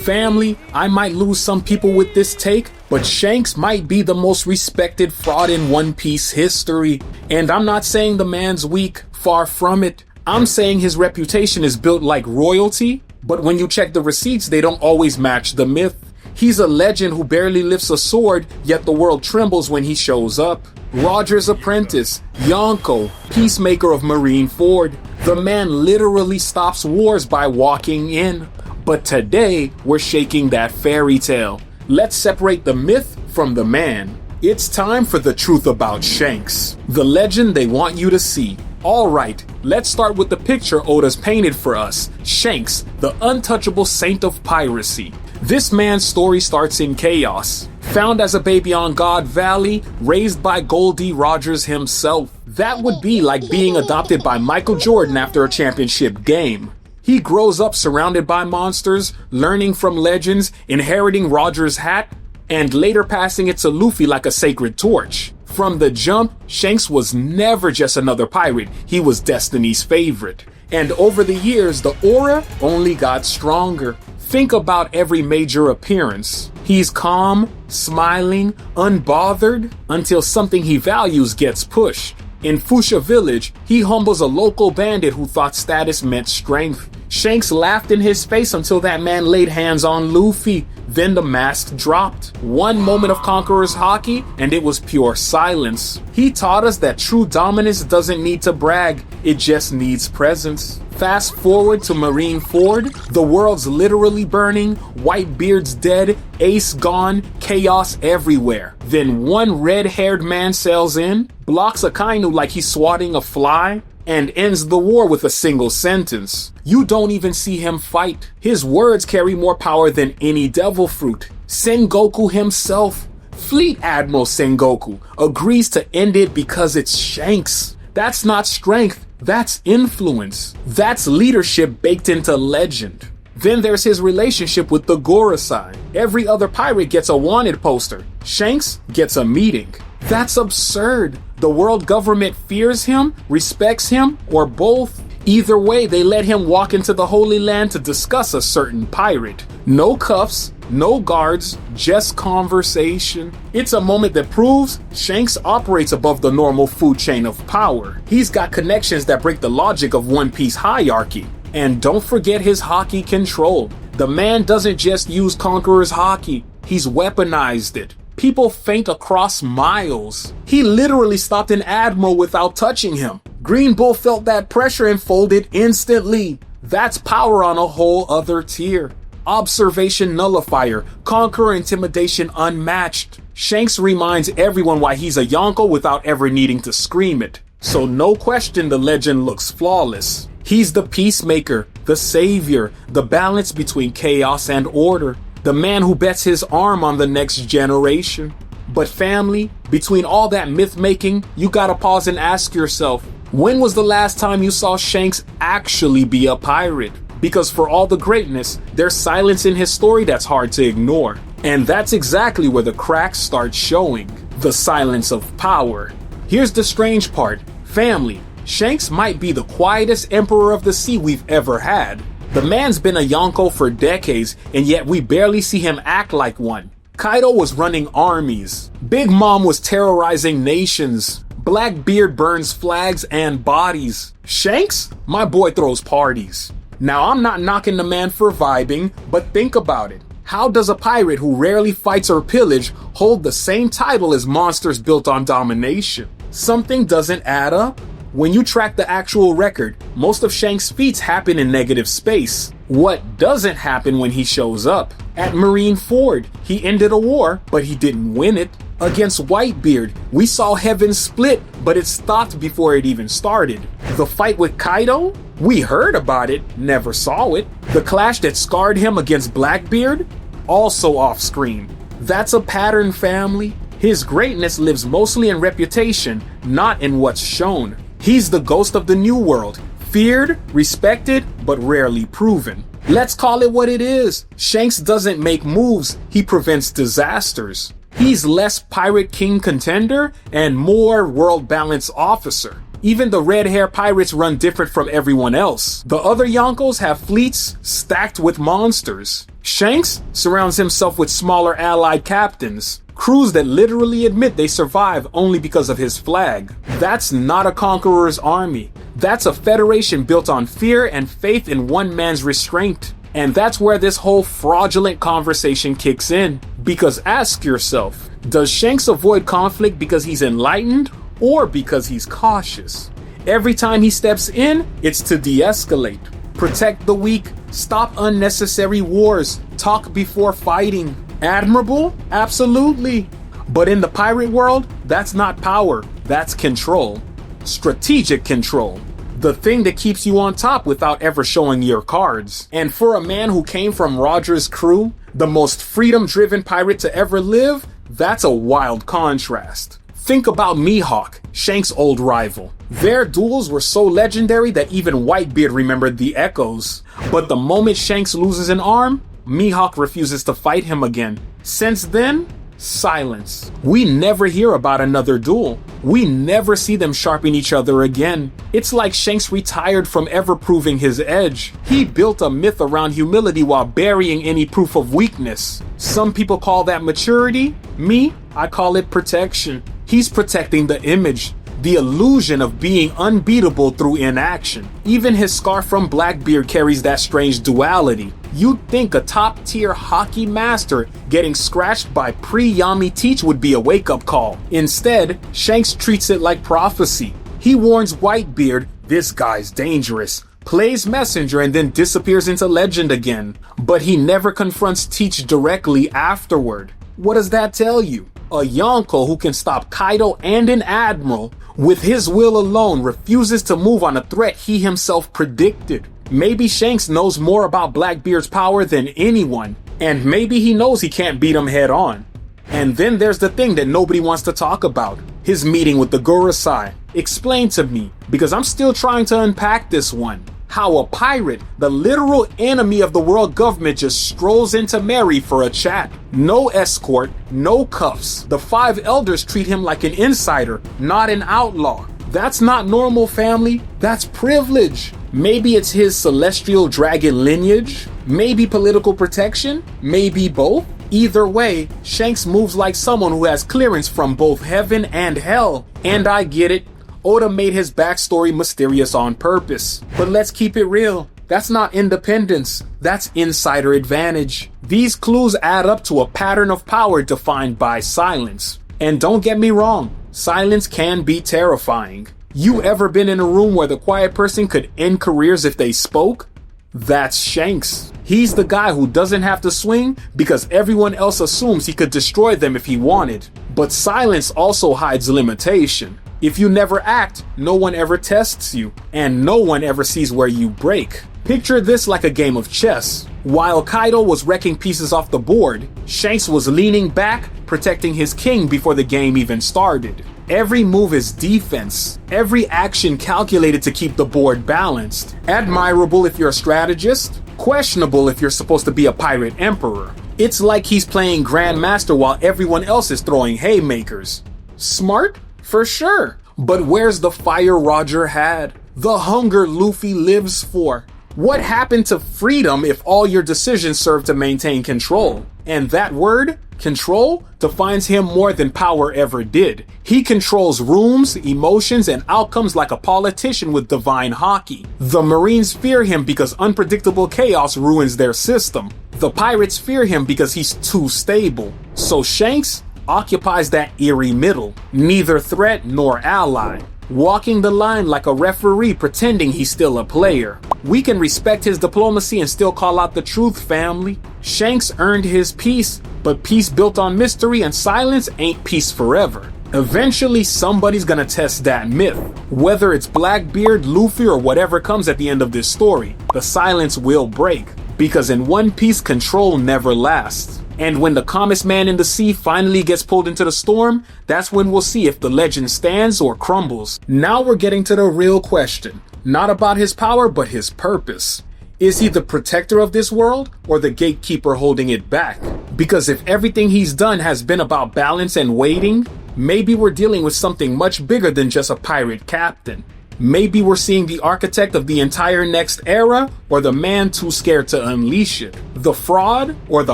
Family, I might lose some people with this take, but Shanks might be the most respected fraud in One Piece history. And I'm not saying the man's weak, far from it. I'm saying his reputation is built like royalty, but when you check the receipts, they don't always match the myth. He's a legend who barely lifts a sword, yet the world trembles when he shows up. Roger's apprentice, Yonko, peacemaker of Marineford. The man literally stops wars by walking in. But today, we're shaking that fairy tale. Let's separate the myth from the man. It's time for the truth about Shanks, the legend they want you to see. Alright, let's start with the picture Oda's painted for us. Shanks, the untouchable saint of piracy. This man's story starts in chaos. Found as a baby on God Valley, raised by Goldie Rogers himself. That would be like being adopted by Michael Jordan after a championship game. He grows up surrounded by monsters, learning from legends, inheriting Rogers' hat, and later passing it to Luffy like a sacred torch. From the jump, Shanks was never just another pirate, he was Destiny's favorite. And over the years, the aura only got stronger. Think about every major appearance. He's calm, smiling, unbothered, until something he values gets pushed. In Fuchsia Village, he humbles a local bandit who thought status meant strength. Shanks laughed in his face until that man laid hands on Luffy. Then the mask dropped. One moment of Conqueror's Haki, and it was pure silence. He taught us that true dominance doesn't need to brag, it just needs presence. Fast forward to Marineford, the world's literally burning, Whitebeard's dead, Ace gone, chaos everywhere. Then one red-haired man sails in, blocks Akainu like he's swatting a fly, and ends the war with a single sentence. You don't even see him fight. His words carry more power than any devil fruit. Sengoku himself, Fleet Admiral Sengoku, agrees to end it because it's Shanks. That's not strength, that's influence. That's leadership baked into legend. Then there's his relationship with the Gorosei. Every other pirate gets a wanted poster. Shanks gets a meeting. That's absurd. The world government fears him, respects him, or both. Either way, they let him walk into the Holy Land to discuss a certain pirate. No cuffs, no guards, just conversation. It's a moment that proves Shanks operates above the normal food chain of power. He's got connections that break the logic of One Piece hierarchy. And don't forget his Haki control. The man doesn't just use Conqueror's Haki, he's weaponized it. People faint across miles. He literally stopped an admiral without touching him. Green Bull felt that pressure and folded instantly. That's power on a whole other tier. Observation nullifier, Conqueror intimidation unmatched. Shanks reminds everyone why he's a Yonko without ever needing to scream it. So no question the legend looks flawless. He's the peacemaker, the savior, the balance between chaos and order. The man who bets his arm on the next generation. But family, between all that myth making, you gotta pause and ask yourself, when was the last time you saw Shanks actually be a pirate? Because for all the greatness, there's silence in his story that's hard to ignore. And that's exactly where the cracks start showing. The silence of power. Here's the strange part. Family, Shanks might be the quietest emperor of the sea we've ever had. The man's been a Yonko for decades, and yet we barely see him act like one. Kaido was running armies. Big Mom was terrorizing nations. Blackbeard burns flags and bodies. Shanks? My boy throws parties. Now, I'm not knocking the man for vibing, but think about it. How does a pirate who rarely fights or pillage hold the same title as monsters built on domination? Something doesn't add up. When you track the actual record, most of Shanks' feats happen in negative space. What doesn't happen when he shows up? At Marineford, he ended a war, but he didn't win it. Against Whitebeard, we saw heaven split, but it stopped before it even started. The fight with Kaido? We heard about it, never saw it. The clash that scarred him against Blackbeard? Also off screen. That's a pattern, family. His greatness lives mostly in reputation, not in what's shown. He's the ghost of the New World, feared, respected, but rarely proven. Let's call it what it is. Shanks doesn't make moves, he prevents disasters. He's less Pirate King contender and more world balance officer. Even the red hair pirates run different from everyone else. The other Yonkos have fleets stacked with monsters. Shanks surrounds himself with smaller allied captains, crews that literally admit they survive only because of his flag. That's not a Conqueror's army. That's a federation built on fear and faith in one man's restraint. And that's where this whole fraudulent conversation kicks in. Because ask yourself, does Shanks avoid conflict because he's enlightened or because he's cautious? Every time he steps in, it's to de-escalate, protect the weak, stop unnecessary wars, talk before fighting. Admirable? Absolutely. But in the pirate world, that's not power, that's control. Strategic control. The thing that keeps you on top without ever showing your cards. And for a man who came from Roger's crew, the most freedom-driven pirate to ever live, that's a wild contrast. Think about Mihawk, Shanks' old rival. Their duels were so legendary that even Whitebeard remembered the echoes. But the moment Shanks loses an arm, Mihawk refuses to fight him again. Since then, silence. We never hear about another duel. We never see them sharpen each other again. It's like Shanks retired from ever proving his edge. He built a myth around humility while burying any proof of weakness. Some people call that maturity. Me, I call it protection. He's protecting the image, the illusion of being unbeatable through inaction. Even his scar from Blackbeard carries that strange duality. You'd think a top-tier Haki master getting scratched by pre-Yami Teach would be a wake-up call. Instead, Shanks treats it like prophecy. He warns Whitebeard, this guy's dangerous, plays messenger and then disappears into legend again. But he never confronts Teach directly afterward. What does that tell you? A Yonko who can stop Kaido and an admiral with his will alone refuses to move on a threat he himself predicted. Maybe Shanks knows more about Blackbeard's power than anyone, and maybe he knows he can't beat him head on. And then there's the thing that nobody wants to talk about, his meeting with the Gorosei. Explain to me, because I'm still trying to unpack this one. How a pirate, the literal enemy of the world government, just strolls into Mary for a chat. No escort, no cuffs. The 5 elders treat him like an insider, not an outlaw. That's not normal, family. That's privilege. Maybe it's his celestial dragon lineage. Maybe political protection. Maybe both. Either way, Shanks moves like someone who has clearance from both heaven and hell. And I get it. Oda made his backstory mysterious on purpose. But let's keep it real. That's not independence. That's insider advantage. These clues add up to a pattern of power defined by silence. And don't get me wrong, silence can be terrifying. You ever been in a room where the quiet person could end careers if they spoke? That's Shanks. He's the guy who doesn't have to swing because everyone else assumes he could destroy them if he wanted. But silence also hides limitation. If you never act, no one ever tests you, and no one ever sees where you break. Picture this like a game of chess. While Kaido was wrecking pieces off the board, Shanks was leaning back, protecting his king before the game even started. Every move is defense, every action calculated to keep the board balanced. Admirable if you're a strategist, questionable if you're supposed to be a pirate emperor. It's like he's playing Grandmaster while everyone else is throwing haymakers. Smart? For sure. But where's the fire Roger had? The hunger Luffy lives for? What happened to freedom if all your decisions serve to maintain control? And that word, control, defines him more than power ever did. He controls rooms, emotions, and outcomes like a politician with divine Haki. The Marines fear him because unpredictable chaos ruins their system. The pirates fear him because he's too stable. So Shanks occupies that eerie middle, neither threat nor ally, walking the line like a referee pretending he's still a player. We can respect his diplomacy and still call out the truth, family. Shanks earned his peace, but peace built on mystery and silence ain't peace forever. Eventually somebody's gonna test that myth. Whether it's Blackbeard, Luffy, or whatever comes at the end of this story, the silence will break, because in One Piece control never lasts. And when the calmest man in the sea finally gets pulled into the storm, that's when we'll see if the legend stands or crumbles. Now we're getting to the real question. Not about his power, but his purpose. Is he the protector of this world, or the gatekeeper holding it back? Because if everything he's done has been about balance and waiting, maybe we're dealing with something much bigger than just a pirate captain. Maybe we're seeing the architect of the entire next era, or the man too scared to unleash it. The fraud or the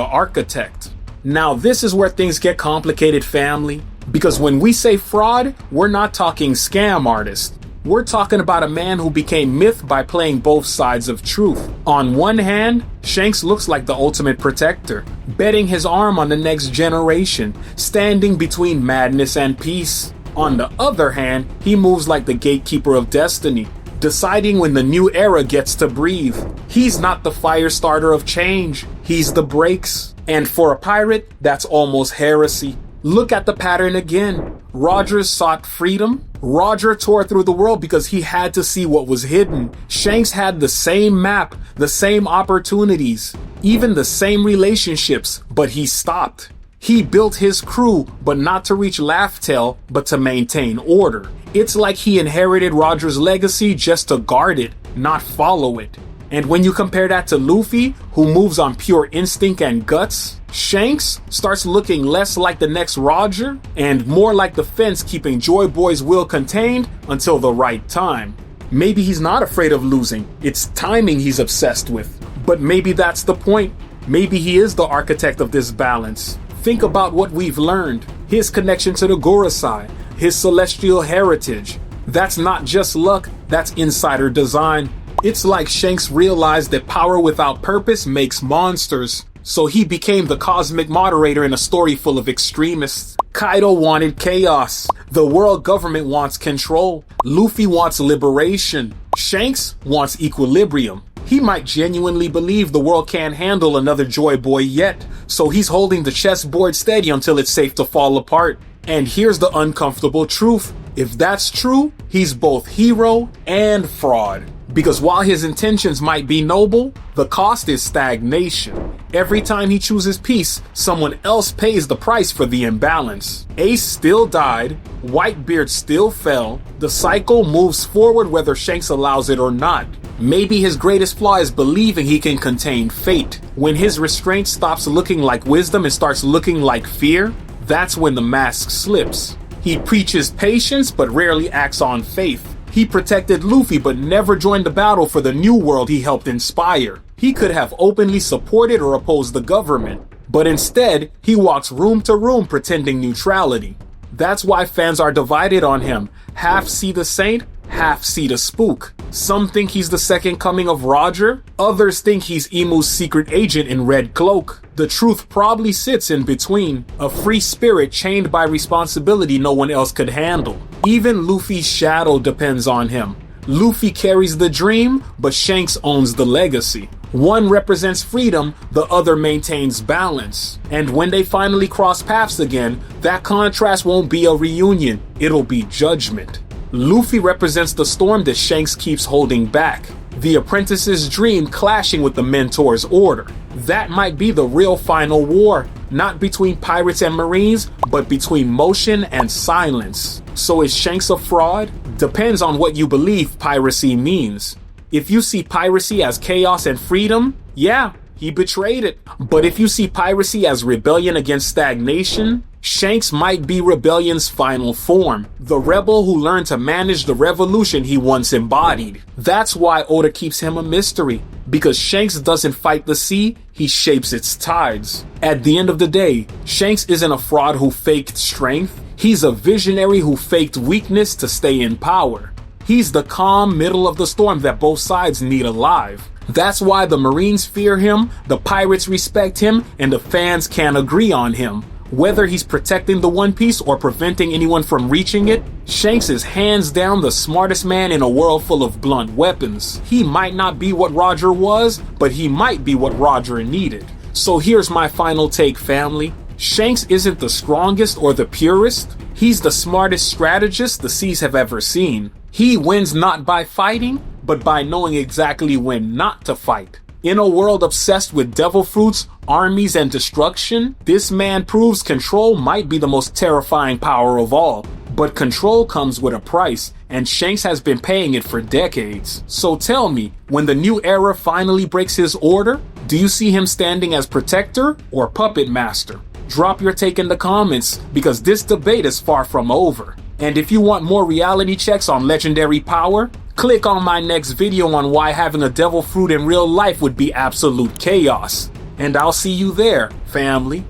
architect? Now this is where things get complicated, family. Because when we say fraud, we're not talking scam artist. We're talking about a man who became myth by playing both sides of truth. On one hand, Shanks looks like the ultimate protector, betting his arm on the next generation, standing between madness and peace. On the other hand, he moves like the gatekeeper of destiny, deciding when the new era gets to breathe. He's not the fire starter of change, he's the brakes. And for a pirate, that's almost heresy. Look at the pattern again. Roger sought freedom. Roger tore through the world because he had to see what was hidden. Shanks had the same map, the same opportunities, even the same relationships, but he stopped. He built his crew, but not to reach Laugh-Tale, but to maintain order. It's like he inherited Roger's legacy just to guard it, not follow it. And when you compare that to Luffy, who moves on pure instinct and guts, Shanks starts looking less like the next Roger and more like the fence keeping Joy Boy's will contained until the right time. Maybe he's not afraid of losing, it's timing he's obsessed with. But maybe that's the point. Maybe he is the architect of this balance. Think about what we've learned. His connection to the Gorosei, his celestial heritage. That's not just luck, that's insider design. It's like Shanks realized that power without purpose makes monsters. So he became the cosmic moderator in a story full of extremists. Kaido wanted chaos. The world government wants control. Luffy wants liberation. Shanks wants equilibrium. He might genuinely believe the world can't handle another Joy Boy yet, so he's holding the chessboard steady until it's safe to fall apart. And here's the uncomfortable truth. If that's true, he's both hero and fraud. Because while his intentions might be noble, the cost is stagnation. Every time he chooses peace, someone else pays the price for the imbalance. Ace still died, Whitebeard still fell, the cycle moves forward whether Shanks allows it or not. Maybe his greatest flaw is believing he can contain fate. When his restraint stops looking like wisdom and starts looking like fear, that's when the mask slips. He preaches patience but rarely acts on faith. He protected Luffy but never joined the battle for the new world he helped inspire. He could have openly supported or opposed the government, but instead, he walks room to room pretending neutrality. That's why fans are divided on him. Half see the saint, half see the spook. Some think he's the second coming of Roger, others think he's Imu's secret agent in red cloak. The truth probably sits in between, a free spirit chained by responsibility no one else could handle. Even Luffy's shadow depends on him. Luffy carries the dream, but Shanks owns the legacy. One represents freedom, the other maintains balance. And when they finally cross paths again, that contrast won't be a reunion, it'll be judgment. Luffy represents the storm that Shanks keeps holding back. The apprentice's dream clashing with the mentor's order. That might be the real final war, not between pirates and marines, but between motion and silence. So is Shanks a fraud? Depends on what you believe piracy means. If you see piracy as chaos and freedom, yeah, he betrayed it. But if you see piracy as rebellion against stagnation, Shanks might be rebellion's final form, the rebel who learned to manage the revolution he once embodied. That's why Oda keeps him a mystery, because Shanks doesn't fight the sea, he shapes its tides. At the end of the day, Shanks isn't a fraud who faked strength, he's a visionary who faked weakness to stay in power. He's the calm middle of the storm that both sides need alive. That's why the Marines fear him, the pirates respect him, and the fans can't agree on him. Whether he's protecting the One Piece or preventing anyone from reaching it, Shanks is hands down the smartest man in a world full of blunt weapons. He might not be what Roger was, but he might be what Roger needed. So here's my final take, family. Shanks isn't the strongest or the purest. He's the smartest strategist the seas have ever seen. He wins not by fighting, but by knowing exactly when not to fight. In a world obsessed with devil fruits, armies, and destruction, this man proves control might be the most terrifying power of all. But control comes with a price, and Shanks has been paying it for decades. So tell me, when the new era finally breaks his order, do you see him standing as protector or puppet master? Drop your take in the comments, because this debate is far from over. And if you want more reality checks on legendary power, click on my next video on why having a devil fruit in real life would be absolute chaos. And I'll see you there, family.